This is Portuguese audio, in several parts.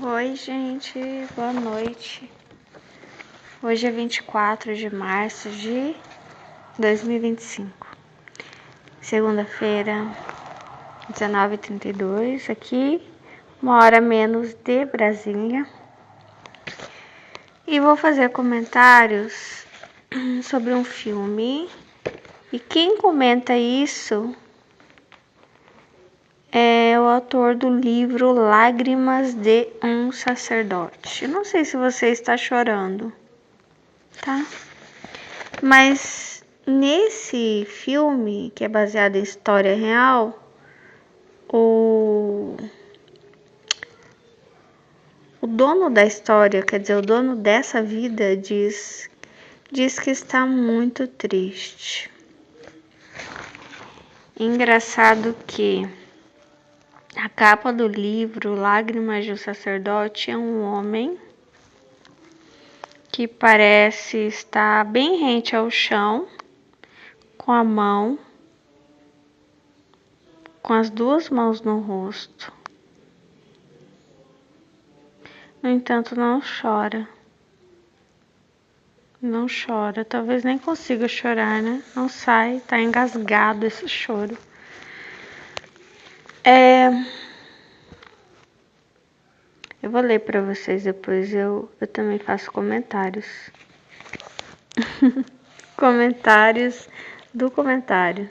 Oi, gente, boa noite. Hoje é 24 de março de 2025, segunda-feira, 19h32, aqui, 1 hora menos de Brasília. E vou fazer comentários sobre um filme. E quem comenta isso é o autor do livro Lágrimas de um Sacerdote. Eu não sei se você está chorando, tá? Mas nesse filme, que é baseado em história real, o dono da história, quer dizer, o dono dessa vida diz que está muito triste. Engraçado que a capa do livro Lágrimas de um Sacerdote é um homem que parece estar bem rente ao chão, com as duas mãos no rosto. No entanto, não chora. Não chora. Talvez nem consiga chorar, né? Não sai, tá engasgado esse choro. Eu vou ler para vocês depois, eu também faço comentários. Comentários do comentário.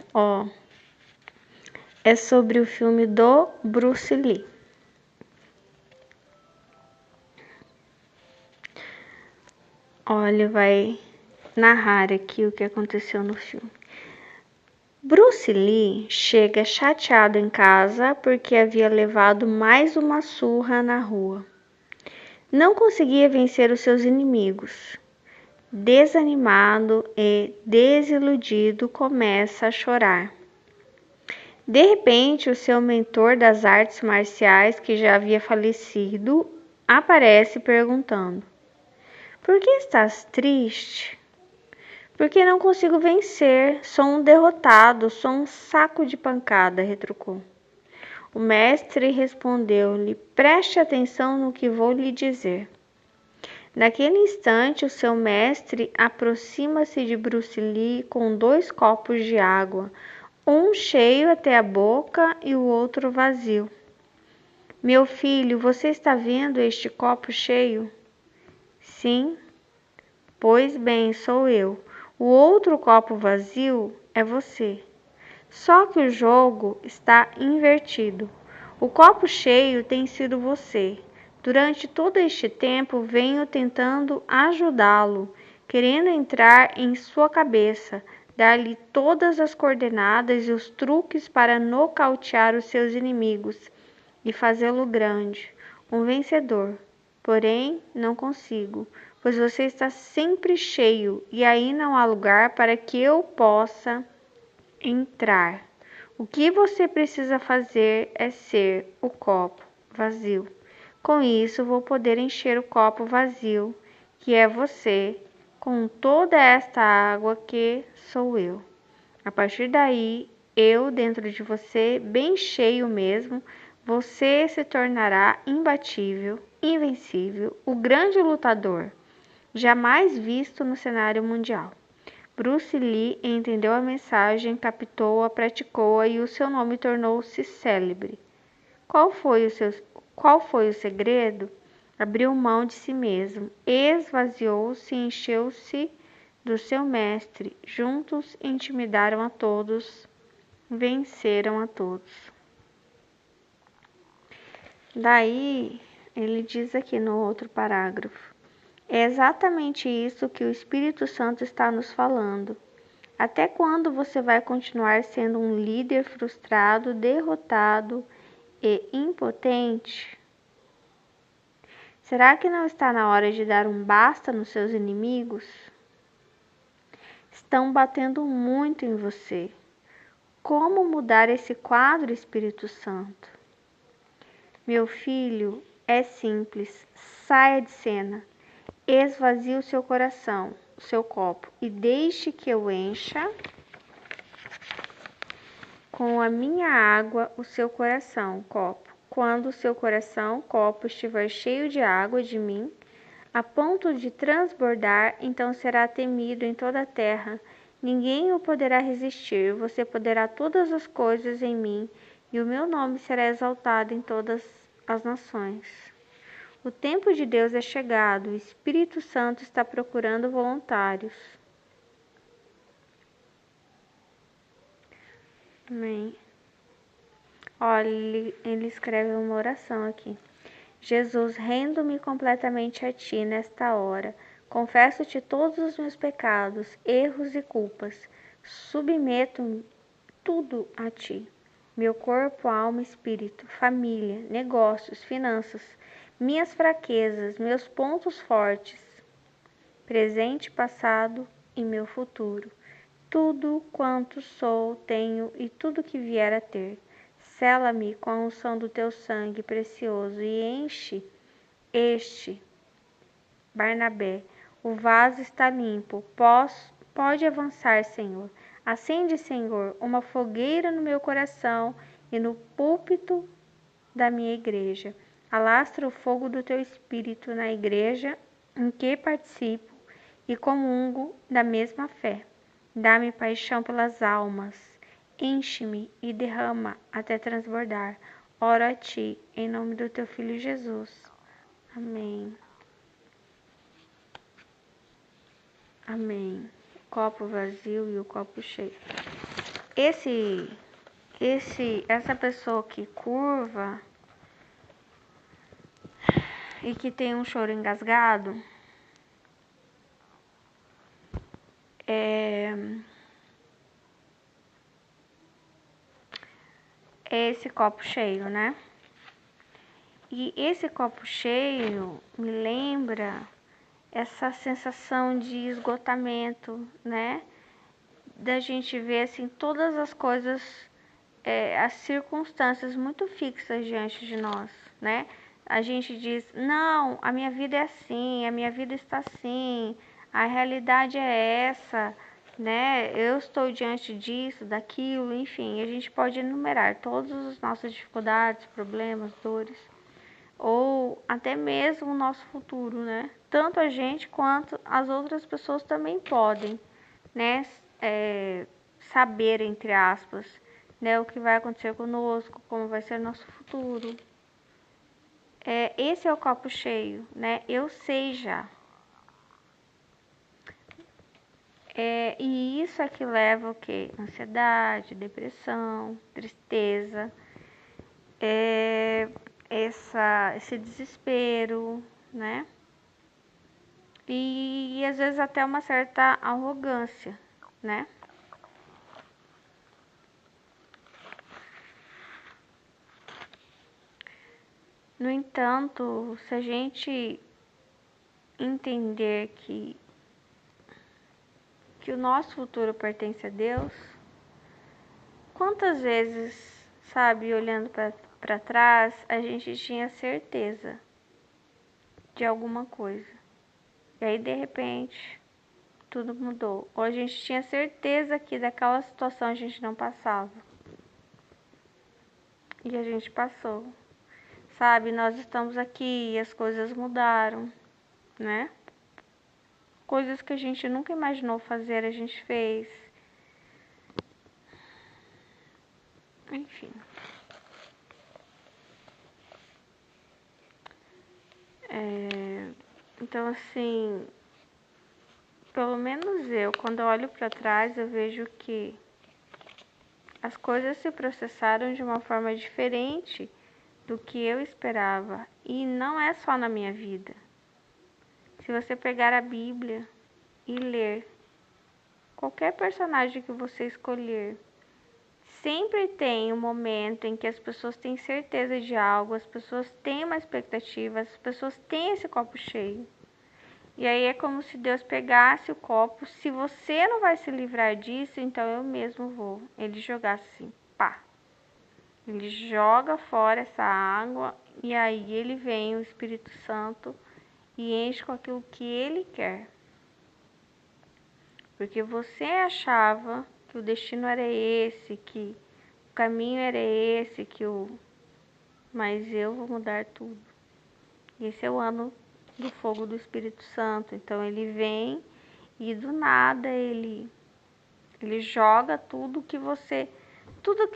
É sobre o filme do Bruce Lee. Ele vai narrar aqui o que aconteceu no filme. Bruce Lee chega chateado em casa porque havia levado mais uma surra na rua. Não conseguia vencer os seus inimigos. Desanimado e desiludido, começa a chorar. De repente, o seu mentor das artes marciais, que já havia falecido, aparece perguntando: "Por que estás triste?" "Porque não consigo vencer, sou um derrotado, sou um saco de pancada", retrucou. O mestre respondeu-lhe: "Preste atenção no que vou lhe dizer." Naquele instante, o seu mestre aproxima-se de Bruce Lee com 2 copos de água, um cheio até a boca e o outro vazio. "Meu filho, você está vendo este copo cheio?" "Sim." "Pois bem, sou eu. O outro copo vazio é você. Só que o jogo está invertido. O copo cheio tem sido você. Durante todo este tempo venho tentando ajudá-lo, querendo entrar em sua cabeça, dar-lhe todas as coordenadas e os truques para nocautear os seus inimigos e fazê-lo grande, um vencedor. Porém, não consigo, pois você está sempre cheio e aí não há lugar para que eu possa entrar. O que você precisa fazer é ser o copo vazio. Com isso, vou poder encher o copo vazio, que é você, com toda esta água que sou eu. A partir daí, eu dentro de você, bem cheio mesmo, você se tornará imbatível, invencível, o grande lutador, jamais visto no cenário mundial." Bruce Lee entendeu a mensagem, captou-a, praticou-a e o seu nome tornou-se célebre. Qual foi o segredo? Abriu mão de si mesmo, esvaziou-se e encheu-se do seu mestre. Juntos intimidaram a todos, venceram a todos. Daí, ele diz aqui no outro parágrafo: "É exatamente isso que o Espírito Santo está nos falando. Até quando você vai continuar sendo um líder frustrado, derrotado e impotente? Será que não está na hora de dar um basta nos seus inimigos? Estão batendo muito em você. Como mudar esse quadro, Espírito Santo?" "Meu filho, é simples. Saia de cena. Esvazie o seu coração, o seu copo, e deixe que eu encha com a minha água o seu coração, copo, quando o seu coração, copo, estiver cheio de água de mim, a ponto de transbordar, então será temido em toda a terra. Ninguém o poderá resistir. Você poderá todas as coisas em mim, e o meu nome será exaltado em todas as nações. O tempo de Deus é chegado. O Espírito Santo está procurando voluntários. Amém. Olha, ele escreve uma oração aqui. Jesus, rendo-me completamente a Ti nesta hora. Confesso-te todos os meus pecados, erros e culpas. Submeto tudo a Ti. Meu corpo, alma, espírito, família, negócios, finanças, minhas fraquezas, meus pontos fortes, presente, passado e meu futuro. Tudo quanto sou, tenho e tudo que vier a ter. Sela-me com a unção do teu sangue precioso e enche este Barnabé. O vaso está limpo. Pode avançar, Senhor. Acende, Senhor, uma fogueira no meu coração e no púlpito da minha igreja. Alastra o fogo do teu espírito na igreja em que participo e comungo da mesma fé. Dá-me paixão pelas almas. Enche-me e derrama até transbordar. Oro a ti, em nome do teu Filho Jesus. Amém. Amém. O copo vazio e o copo cheio. Essa pessoa que curva e que tem um choro engasgado, é esse copo cheio, né? E esse copo cheio me lembra essa sensação de esgotamento, né? Da gente ver assim todas as coisas, as circunstâncias muito fixas diante de nós, né? A gente diz, não, a minha vida é assim, a minha vida está assim, a realidade é essa, né? Eu estou diante disso, daquilo, enfim, a gente pode enumerar todas as nossas dificuldades, problemas, dores, ou até mesmo o nosso futuro, né? Tanto a gente quanto as outras pessoas também podem, né? Saber, entre aspas, né? O que vai acontecer conosco, como vai ser nosso futuro. Esse é o copo cheio, né? Eu sei já. E isso é que leva o quê? Ansiedade, depressão, tristeza, esse desespero, né? E às vezes até uma certa arrogância, né? No entanto, se a gente entender que o nosso futuro pertence a Deus, quantas vezes, sabe, olhando para trás, a gente tinha certeza de alguma coisa. E aí, de repente, tudo mudou. Ou a gente tinha certeza que daquela situação a gente não passava. E a gente passou. Sabe, nós estamos aqui e as coisas mudaram, né? Coisas que a gente nunca imaginou fazer, a gente fez. Enfim. Então, assim, pelo menos eu, quando eu olho para trás, eu vejo que as coisas se processaram de uma forma diferente do que eu esperava. E não é só na minha vida. Se você pegar a Bíblia e ler qualquer personagem que você escolher, sempre tem um momento em que as pessoas têm certeza de algo, as pessoas têm uma expectativa, as pessoas têm esse copo cheio. E aí é como se Deus pegasse o copo, se você não vai se livrar disso, então eu mesmo vou. Ele jogasse assim, pá. Ele joga fora essa água e aí ele vem, o Espírito Santo, e enche com aquilo que ele quer. Porque você achava que o destino era esse, que o caminho era esse, que mas eu vou mudar tudo. Esse é o ano do fogo do Espírito Santo. Então ele vem e do nada ele joga tudo que eu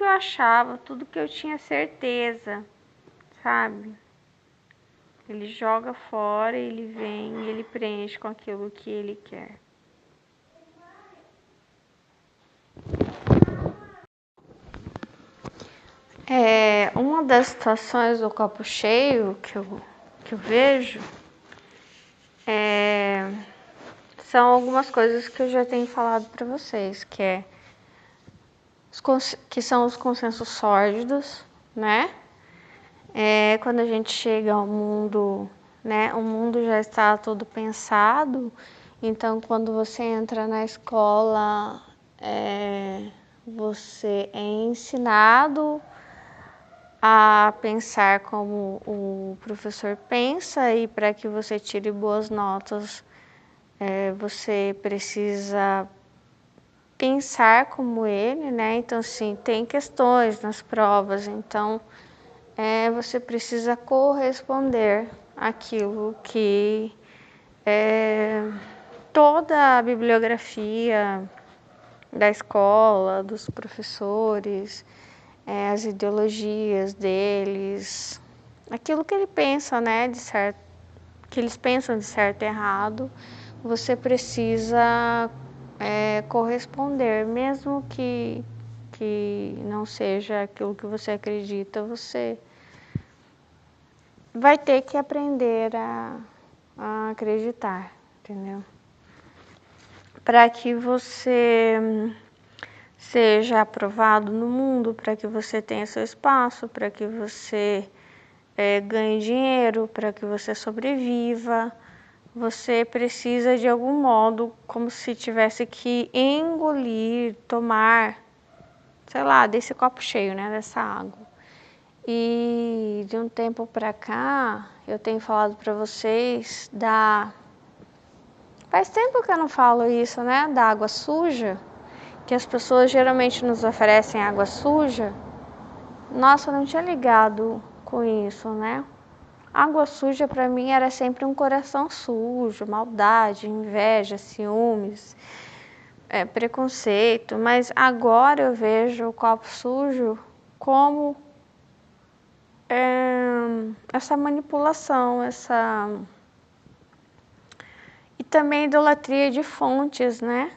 achava, tudo que eu tinha certeza, sabe? Ele joga fora, ele vem e ele preenche com aquilo que ele quer. Uma das situações do copo cheio que eu vejo são algumas coisas que eu já tenho falado para vocês, que são os consensos sórdidos, né? Quando a gente chega ao mundo, né? O mundo já está todo pensado, então quando você entra na escola, você é ensinado a pensar como o professor pensa, e para que você tire boas notas, você precisa pensar como ele, né? Então, assim, tem questões nas provas, então você precisa corresponder àquilo que toda a bibliografia da escola, dos professores, as ideologias deles, aquilo que ele pensa, né, que eles pensam de certo e errado, você precisa corresponder, mesmo que não seja aquilo que você acredita, você vai ter que aprender a acreditar, entendeu? Para que você seja aprovado no mundo, para que você tenha seu espaço, para que você ganhe dinheiro, para que você sobreviva, você precisa de algum modo, como se tivesse que engolir, tomar, sei lá, desse copo cheio, né, dessa água. E de um tempo para cá, eu tenho falado para vocês faz tempo que eu não falo isso, né, da água suja, que as pessoas geralmente nos oferecem água suja. Nossa, eu não tinha ligado com isso, né? Água suja para mim era sempre um coração sujo, maldade, inveja, ciúmes, preconceito, mas agora eu vejo o copo sujo como essa manipulação, e também idolatria de fontes, né?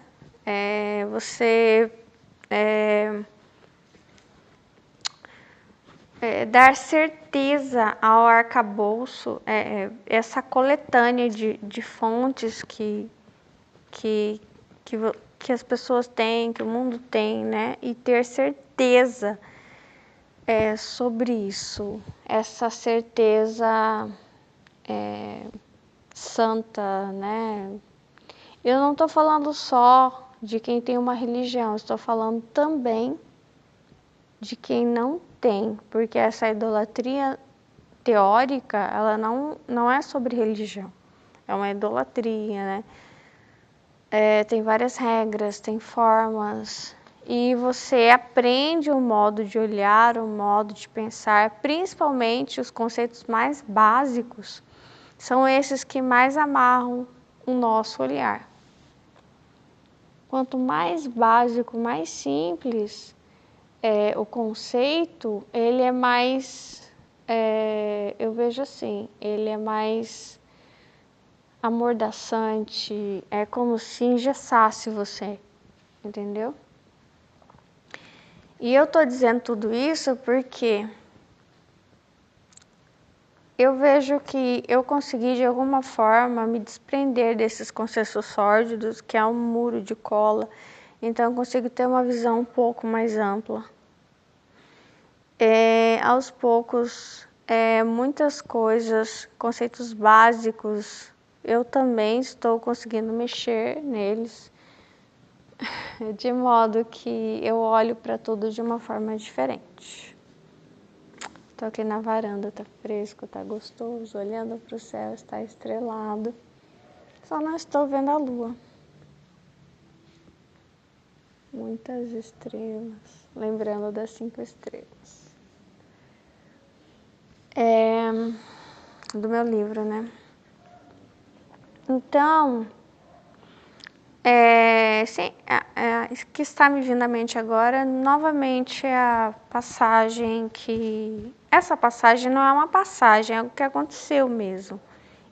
Você dar certeza ao arcabouço, essa coletânea de fontes que, que as pessoas têm, que o mundo tem, né? E ter certeza sobre isso, essa certeza santa, né? Eu não estou falando só de quem tem uma religião, estou falando também de quem não tem, porque essa idolatria teórica, ela não é sobre religião, é uma idolatria, né? Tem várias regras, tem formas, e você aprende um modo de olhar, um modo de pensar, principalmente os conceitos mais básicos, são esses que mais amarram o nosso olhar. Quanto mais básico, mais simples o conceito, ele é mais, eu vejo assim, ele é mais amordaçante, é como se engessasse você, entendeu? E eu tô dizendo tudo isso porque eu vejo que eu consegui de alguma forma me desprender desses conceitos sórdidos, que é um muro de cola, então eu consigo ter uma visão um pouco mais ampla. Aos poucos, muitas coisas, conceitos básicos, eu também estou conseguindo mexer neles, de modo que eu olho para tudo de uma forma diferente. Estou aqui na varanda, tá fresco, tá gostoso, olhando para o céu, está estrelado. Só não estou vendo a lua. Muitas estrelas, lembrando das 5 estrelas. do meu livro, né? Então, sim, que está me vindo à mente agora, novamente, é a passagem que... Essa passagem não é uma passagem, é o que aconteceu mesmo.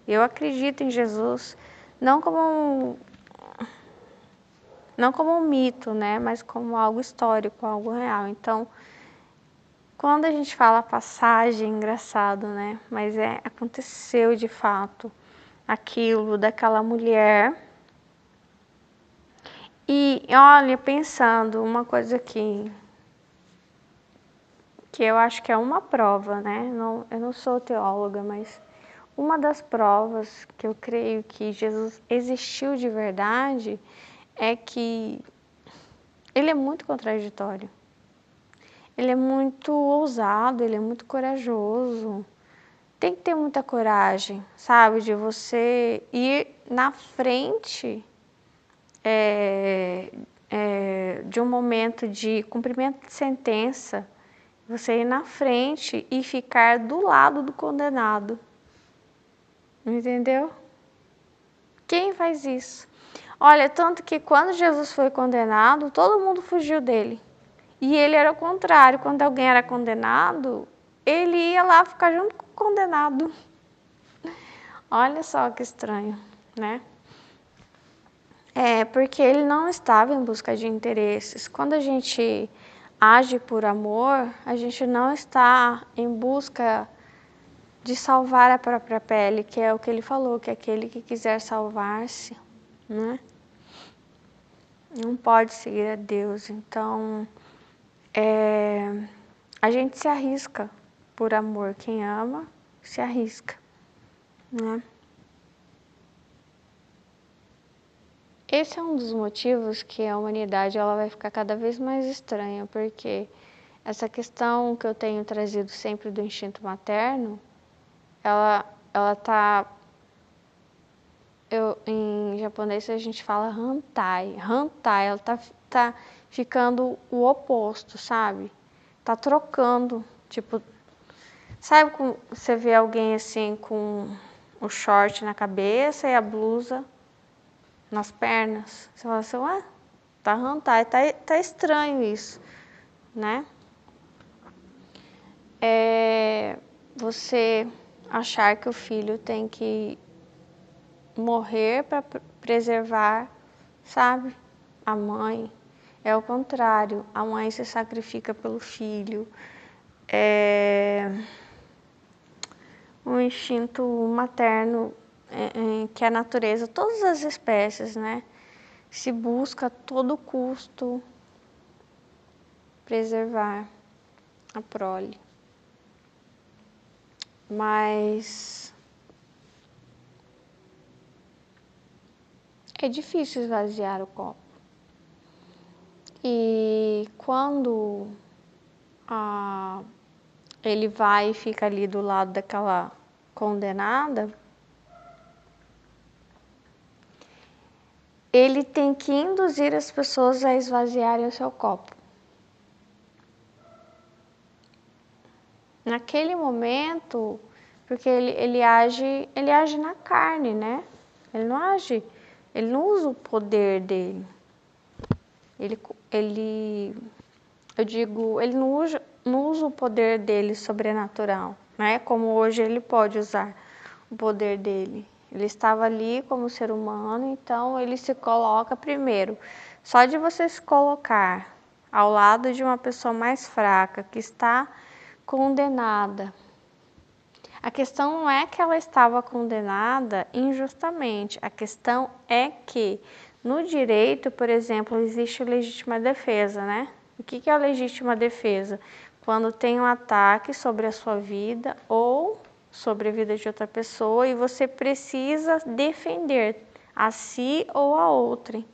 Eu acredito em Jesus, não como um mito, né? Mas como algo histórico, algo real. Então, quando a gente fala passagem, engraçado, né? Mas aconteceu de fato aquilo daquela mulher. E olha, pensando uma coisa que eu acho que é uma prova, né? Não, eu não sou teóloga, mas uma das provas que eu creio que Jesus existiu de verdade é que ele é muito contraditório. Ele é muito ousado, ele é muito corajoso. Tem que ter muita coragem, sabe? De você ir na frente de um momento de cumprimento de sentença, você ir na frente e ficar do lado do condenado. Entendeu? Quem faz isso? Olha, tanto que quando Jesus foi condenado, todo mundo fugiu dele. E ele era o contrário, quando alguém era condenado, ele ia lá ficar junto com o condenado. Olha só que estranho, né? Porque ele não estava em busca de interesses. Quando a gente age por amor, a gente não está em busca de salvar a própria pele, que é o que ele falou, que aquele que quiser salvar-se, né? Não pode seguir a Deus. Então, a gente se arrisca por amor. Quem ama, se arrisca, né? Esse é um dos motivos que a humanidade ela vai ficar cada vez mais estranha, porque essa questão que eu tenho trazido sempre do instinto materno, ela tá, em japonês a gente fala hantai, ela tá ficando o oposto, sabe? Tá trocando, tipo, sabe como você vê alguém assim com o short na cabeça e a blusa nas pernas? Você fala assim, ué, tá hantai, tá estranho isso, né? Você achar que o filho tem que morrer para preservar, sabe? A mãe. É o contrário, a mãe se sacrifica pelo filho. Um instinto materno que a natureza, todas as espécies, né? Se busca a todo custo preservar a prole. Mas é difícil esvaziar o copo. E quando ele vai e fica ali do lado daquela condenada, ele tem que induzir as pessoas a esvaziarem o seu copo. Naquele momento, porque ele age na carne, né? Ele não usa o poder dele. Ele não usa o poder dele sobrenatural, né? Como hoje ele pode usar o poder dele. Ele estava ali como ser humano, então ele se coloca primeiro. Só de você se colocar ao lado de uma pessoa mais fraca, que está condenada. A questão não é que ela estava condenada injustamente. A questão é que no direito, por exemplo, existe legítima defesa, né? O que é a legítima defesa? Quando tem um ataque sobre a sua vida ou sobre a vida de outra pessoa e você precisa defender a si ou a outrem.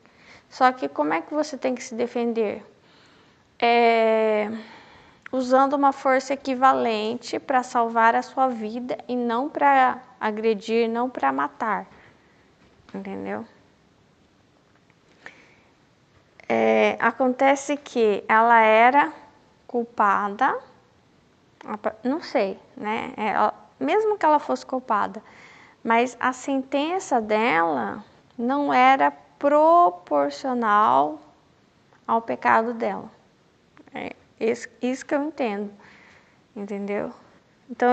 Só que como é que você tem que se defender? Usando uma força equivalente para salvar a sua vida e não para agredir, não para matar. Entendeu? Acontece que ela era culpada, não sei, né? Mesmo que ela fosse culpada, mas a sentença dela não era proporcional ao pecado dela. É isso que eu entendo, entendeu? Então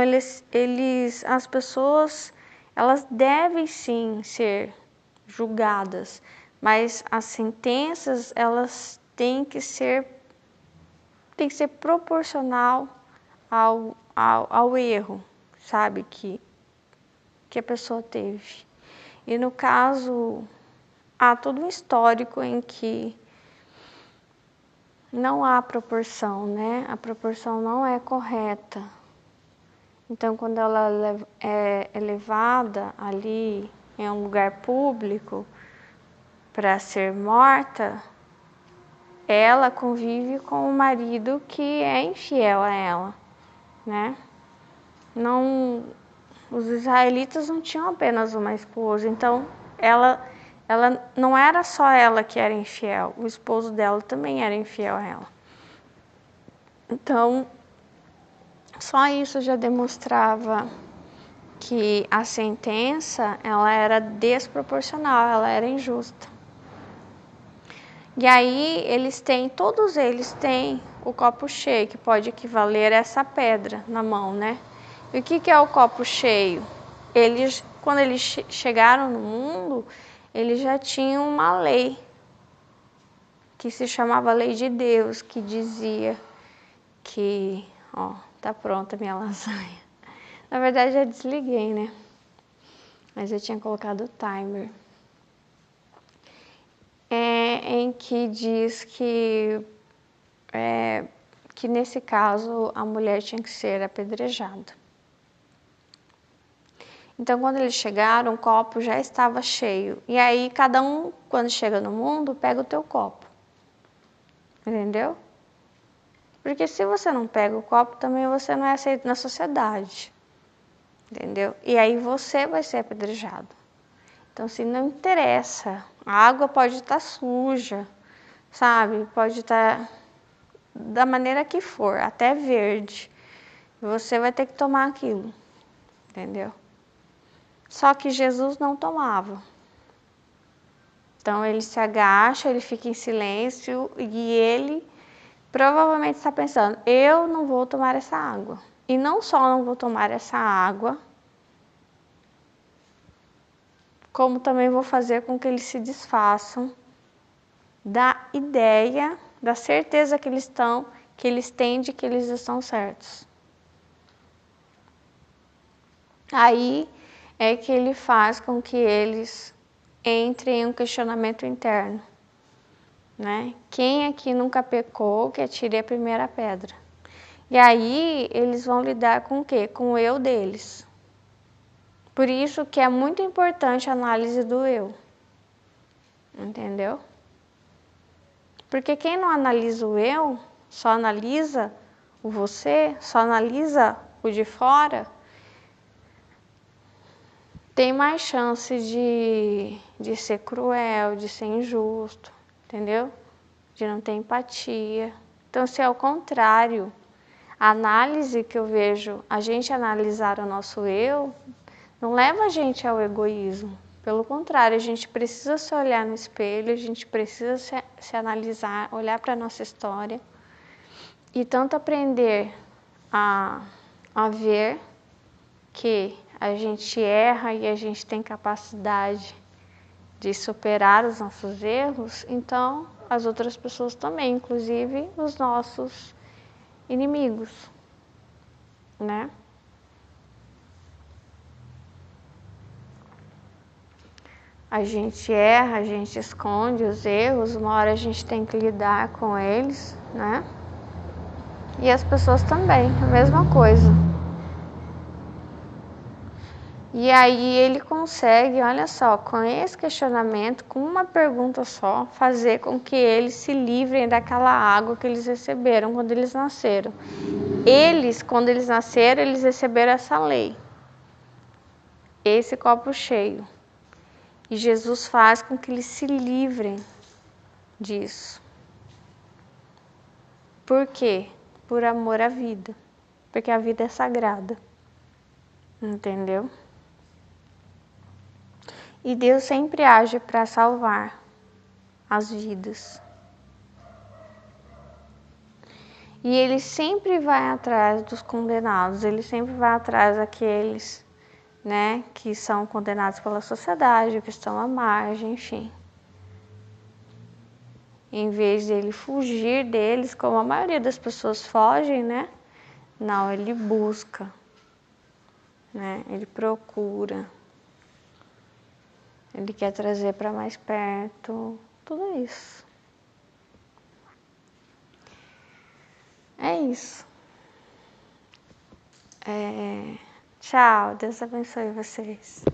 as pessoas, elas devem sim ser julgadas, mas as sentenças, elas têm que ser proporcional ao erro, sabe, que a pessoa teve. E no caso, há todo um histórico em que não há proporção, né? A proporção não é correta. Então, quando ela é levada ali em um lugar público para ser morta, ela convive com o marido que é infiel a ela, né? Não, os israelitas não tinham apenas uma esposa, então ela não era só ela que era infiel, o esposo dela também era infiel a ela. Então, só isso já demonstrava que a sentença, ela era desproporcional, ela era injusta. E aí todos eles têm o copo cheio, que pode equivaler a essa pedra na mão, né? E o que é o copo cheio? Quando eles chegaram no mundo, eles já tinham uma lei, que se chamava Lei de Deus, que dizia que, tá pronta a minha lasanha. Na verdade, já desliguei, né? Mas eu tinha colocado o timer. Em que diz que nesse caso a mulher tinha que ser apedrejada. Então, quando eles chegaram, o copo já estava cheio. E aí, cada um, quando chega no mundo, pega o teu copo. Entendeu? Porque se você não pega o copo, também você não é aceito na sociedade. Entendeu? E aí você vai ser apedrejado. Então, assim, não interessa. A água pode estar suja, sabe? Pode estar da maneira que for, até verde. Você vai ter que tomar aquilo. Entendeu? Só que Jesus não tomava. Então ele se agacha, ele fica em silêncio e ele provavelmente está pensando: eu não vou tomar essa água. E não só não vou tomar essa água, como também vou fazer com que eles se desfaçam da ideia, da certeza que eles têm de que eles estão certos. Aí é que ele faz com que eles entrem em um questionamento interno, né? Quem aqui nunca pecou, que atire a primeira pedra. E aí eles vão lidar com o quê? Com o eu deles. Por isso que é muito importante a análise do eu. Entendeu? Porque quem não analisa o eu, só analisa o você, só analisa o de fora, tem mais chance de ser cruel, de ser injusto, entendeu? De não ter empatia. Então, se é o contrário, a análise que eu vejo, a gente analisar o nosso eu, não leva a gente ao egoísmo. Pelo contrário, a gente precisa se olhar no espelho, a gente precisa se analisar, olhar para a nossa história e tanto aprender a ver que a gente erra e a gente tem capacidade de superar os nossos erros, então as outras pessoas também, inclusive os nossos inimigos, né? A gente erra, a gente esconde os erros, uma hora a gente tem que lidar com eles, né? E as pessoas também, a mesma coisa. E aí ele consegue, olha só, com esse questionamento, com uma pergunta só, fazer com que eles se livrem daquela água que eles receberam quando eles nasceram. Quando eles nasceram, eles receberam essa lei, esse copo cheio. E Jesus faz com que eles se livrem disso. Por quê? Por amor à vida. porque a vida é sagrada, entendeu? E Deus sempre age para salvar as vidas. E Ele sempre vai atrás dos condenados, Ele sempre vai atrás daqueles, né, que são condenados pela sociedade, que estão à margem, enfim. Em vez de Ele fugir deles, como a maioria das pessoas fogem, né? Não, Ele busca, né? Ele procura. Ele quer trazer para mais perto, tudo isso. É isso. Tchau, Deus abençoe vocês.